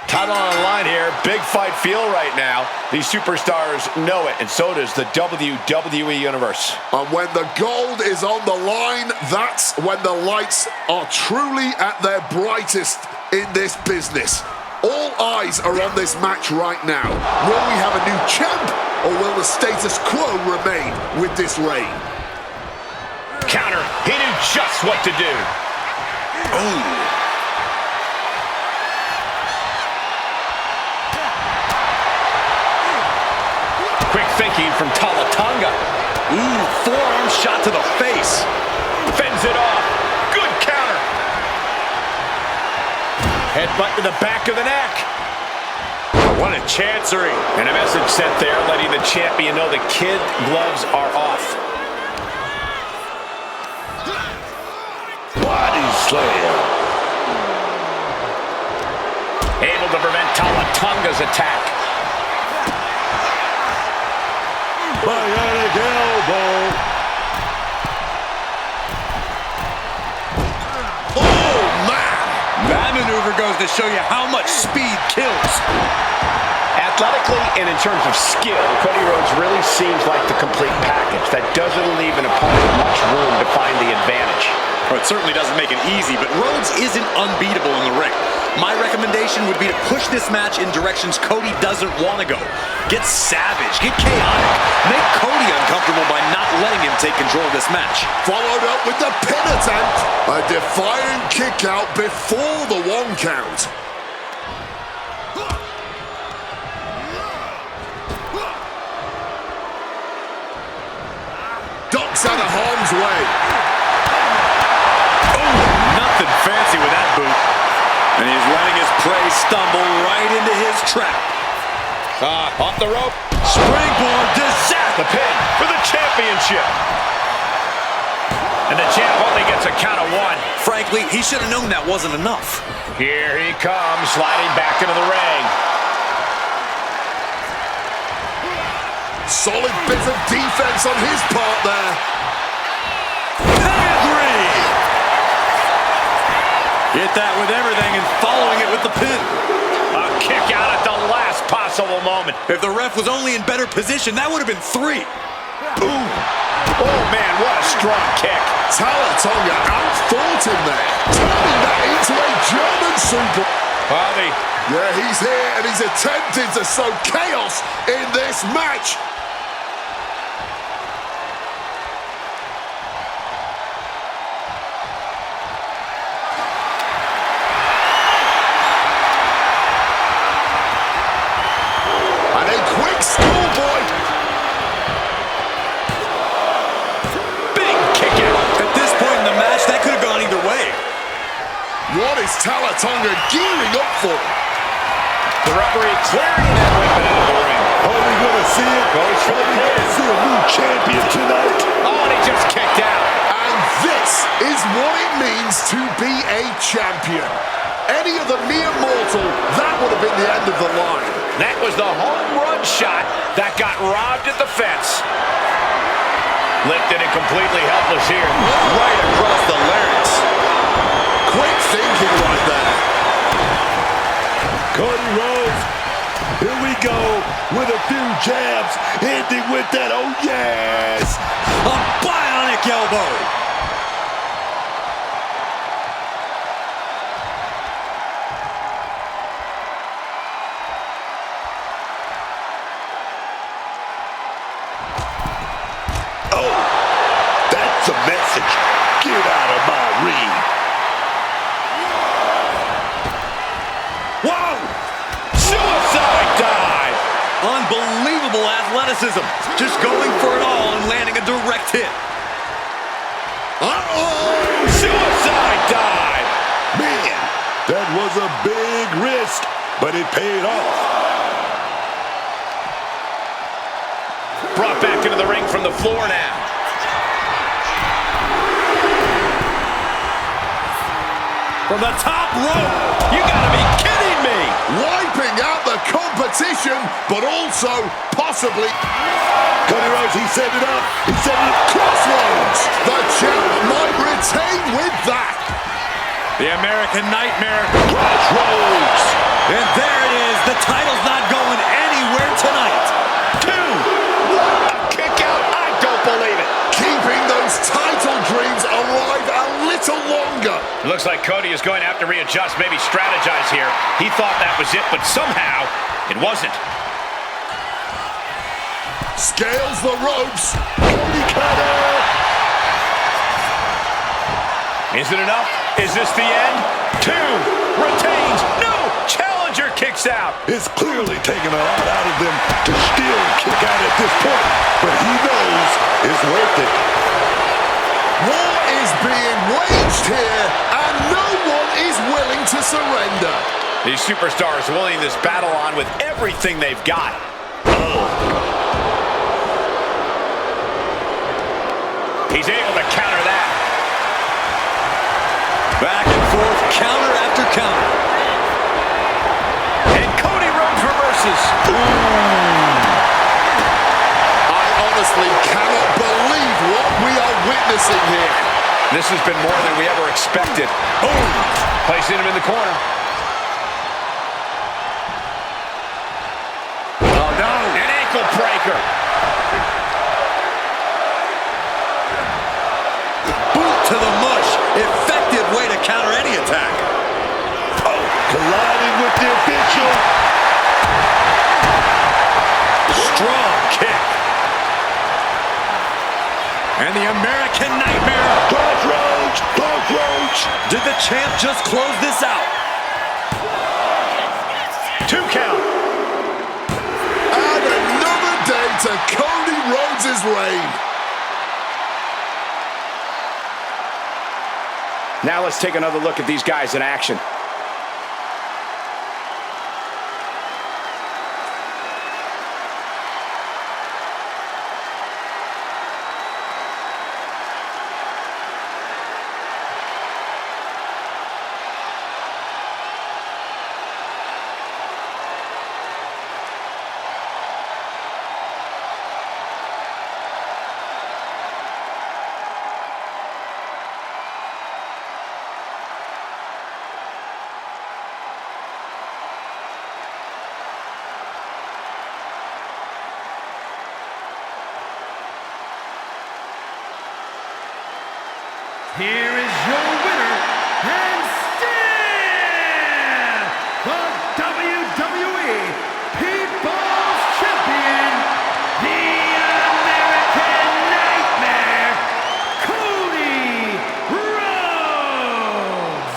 Title on the line here. Big fight feel right now. These superstars know it, and so does the WWE Universe. And when the gold is on the line, that's when the lights are truly at their brightest in this business. All eyes are on this match right now. Will we have a new champ, or will the status quo remain with this reign? Counter. He knew just what to do. Ooh. Quick thinking from Talatonga. Ooh, forearm shot to the face. Fends it off. Good counter. Headbutt to the back of the neck. What a chancery. And a message sent there letting the champion know the kid gloves are off. Body slam. Able to prevent Talatonga's attack. Bionic elbow. Oh, man! That maneuver goes to show you how much speed kills. Athletically and in terms of skill, Cody Rhodes really seems like the complete package that doesn't leave an opponent much room to find the advantage. Well, it certainly doesn't make it easy, but Rhodes isn't unbeatable in the ring. My recommendation would be to push this match in directions Cody doesn't want to go. Get savage, get chaotic, make Cody uncomfortable by not letting him take control of this match. Followed up with the pin attempt. A defiant kick out before the 1 count. Ducks out of harm's way. Oh, nothing fancy with that boot. And he's letting his prey stumble right into his trap. Off the rope. Springboard disaster. The pin for the championship. And the champ only gets a count of 1. Frankly, he should have known that wasn't enough. Here he comes, sliding back into the ring. Solid bit of defense on his part there. Pedigree! Hit that with everything and following it with the pin. A kick out at the last possible moment. If the ref was only in better position, that would have been 3. Ooh. Oh, man, what a strong kick. Talatonga outfought him there, turning that into a German super. Bobby. Yeah, he's here and he's attempting to sow chaos in this match. And a quick schoolboy. Big kick out. At this point in the match, that could have gone either way. What is Talatonga gearing up for? The referee clearing that weapon out of the ring. Are we going to see it? Goes for the pin. See a new champion tonight. Oh, and he just kicked out. And this is what it means to be a champion. Any other mere mortal, that would have been the end of the line. That was the home run shot that got robbed at the fence. Lifted and completely helpless here. Right across the larynx. Quick thinking right there. Cody Rhodes, here we go with a few jabs, ending with that, oh yes! A bionic elbow. Oh, that's a message. Get out of my ring. athleticism, just going for it all and landing a direct hit. Uh-oh! Suicide dive! Man, that was a big risk, but it paid off. Brought back into the ring from the floor now. From the top rope. You gotta be kidding me! Wiping out the competition, but also possibly Cody Rhodes, he set it up. He set it up. Crossroads. The champ might retain with that. The American Nightmare. Crossroads. And there it is. The title's not going anywhere tonight. 2. A kick out. I don't believe it. Keeping those title dreams alive a little longer. Looks like Cody is going to have to readjust, maybe strategize here. He thought that was it, but somehow it wasn't. Scales the ropes. Cody cutter. Is it enough? Is this the end? 2. Retains. No! Challenger kicks out. It's clearly taking a lot out of them to steal and kick out at this point, but he knows it's worth it. War is being waged here, and no one is willing to surrender. These superstars willing this battle on with everything they've got. He's able to counter that. Back and forth, counter after counter. And Cody Rhodes reverses. I honestly cannot believe what we are witnessing here. This has been more than we ever expected. Boom! Placing him in the corner. Oh, no. An ankle breaker. Boot to the mush. Effective way to counter any attack. Oh, colliding with the official. Strong kick. And the American Nightmare. Crossroads. Crossroads. Did the champ just close this out? 2 count. And another day to Cody Rhodes' reign. Now let's take another look at these guys in action. Here is your winner, and still the WWE People's Champion, the American Nightmare, Cody Rhodes.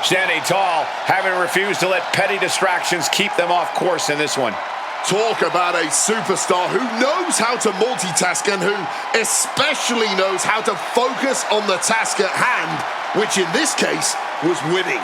Standing tall, having refused to let petty distractions keep them off course in this one. Talk about a superstar who knows how to multitask and who especially knows how to focus on the task at hand, which in this case was winning.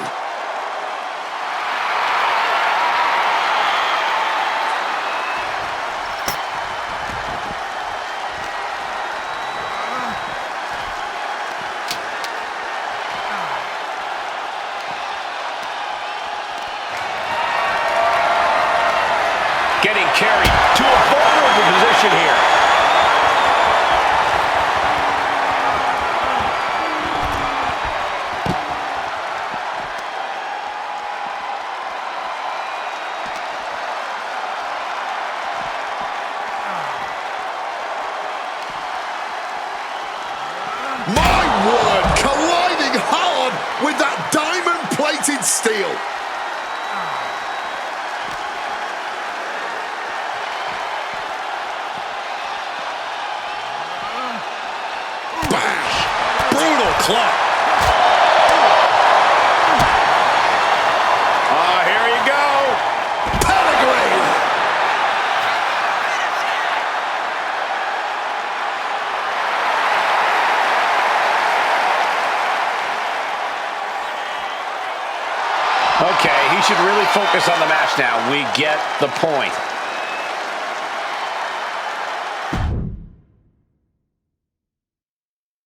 Getting carried to a vulnerable position here. My word, colliding hard with that diamond-plated steel. Bash. Brutal club. Here you go. Pedigree. Okay, he should really focus on the match now. We get the point.